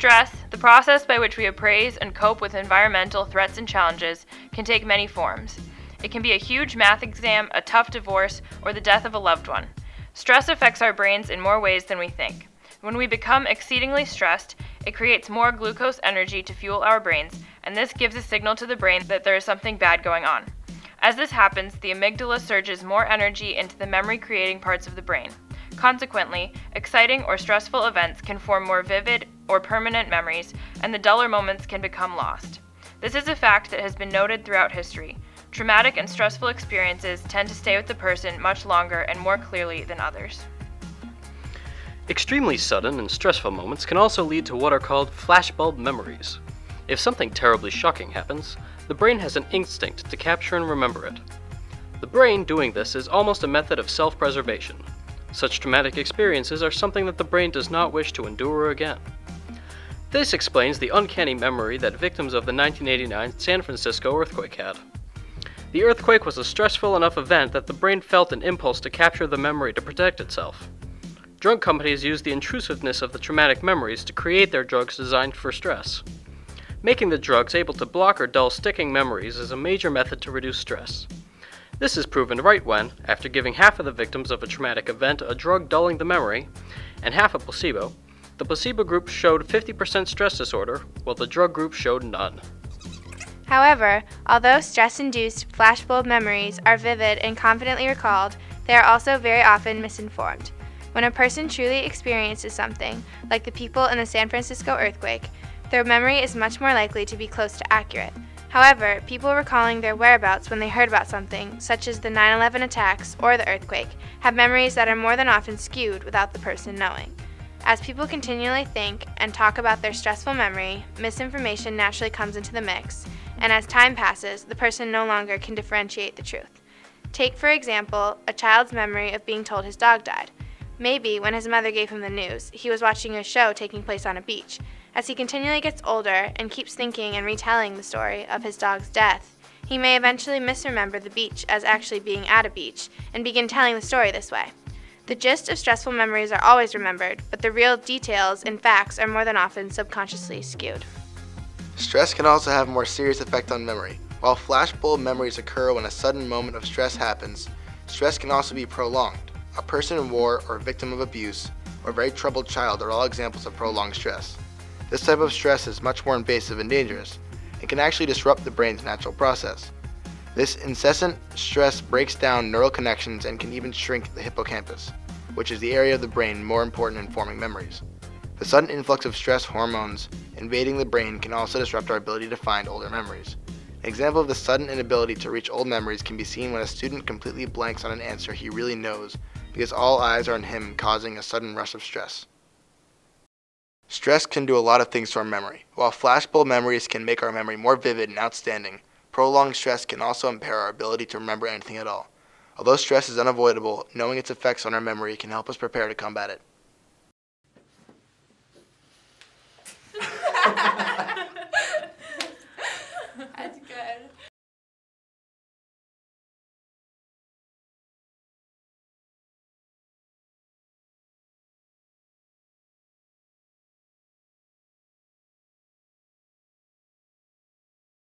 Stress, the process by which we appraise and cope with environmental threats and challenges, can take many forms. It can be a huge math exam, a tough divorce, or the death of a loved one. Stress affects our brains in more ways than we think. When we become exceedingly stressed, it creates more glucose energy to fuel our brains, and this gives a signal to the brain that there is something bad going on. As this happens, the amygdala surges more energy into the memory-creating parts of the brain. Consequently, exciting or stressful events can form more vivid or permanent memories, and the duller moments can become lost. This is a fact that has been noted throughout history. Traumatic and stressful experiences tend to stay with the person much longer and more clearly than others. Extremely sudden and stressful moments can also lead to what are called flashbulb memories. If something terribly shocking happens, the brain has an instinct to capture and remember it. The brain doing this is almost a method of self-preservation. Such traumatic experiences are something that the brain does not wish to endure again. This explains the uncanny memory that victims of the 1989 San Francisco earthquake had. The earthquake was a stressful enough event that the brain felt an impulse to capture the memory to protect itself. Drug companies use the intrusiveness of the traumatic memories to create their drugs designed for stress. Making the drugs able to block or dull sticking memories is a major method to reduce stress. This is proven right when, after giving half of the victims of a traumatic event a drug dulling the memory, and half a placebo, the placebo group showed 50% stress disorder, while the drug group showed none. However, although stress-induced flashbulb memories are vivid and confidently recalled, they are also very often misinformed. When a person truly experiences something, like the people in the San Francisco earthquake, their memory is much more likely to be close to accurate. However, people recalling their whereabouts when they heard about something, such as the 9/11 attacks or the earthquake, have memories that are more than often skewed without the person knowing. As people continually think and talk about their stressful memory, misinformation naturally comes into the mix, and as time passes, the person no longer can differentiate the truth. Take, for example, a child's memory of being told his dog died. Maybe when his mother gave him the news, he was watching a show taking place on a beach. As he continually gets older and keeps thinking and retelling the story of his dog's death, he may eventually misremember the beach as actually being at a beach and begin telling the story this way. The gist of stressful memories are always remembered, but the real details and facts are more than often subconsciously skewed. Stress can also have a more serious effect on memory. While flashbulb memories occur when a sudden moment of stress happens, stress can also be prolonged. A person in war or a victim of abuse or a very troubled child are all examples of prolonged stress. This type of stress is much more invasive and dangerous and can actually disrupt the brain's natural process. This incessant stress breaks down neural connections and can even shrink the hippocampus, which is the area of the brain more important in forming memories. The sudden influx of stress hormones invading the brain can also disrupt our ability to find older memories. An example of the sudden inability to reach old memories can be seen when a student completely blanks on an answer he really knows because all eyes are on him, causing a sudden rush of stress. Stress can do a lot of things to our memory. While flashbulb memories can make our memory more vivid and outstanding, prolonged stress can also impair our ability to remember anything at all. Although stress is unavoidable, knowing its effects on our memory can help us prepare to combat it.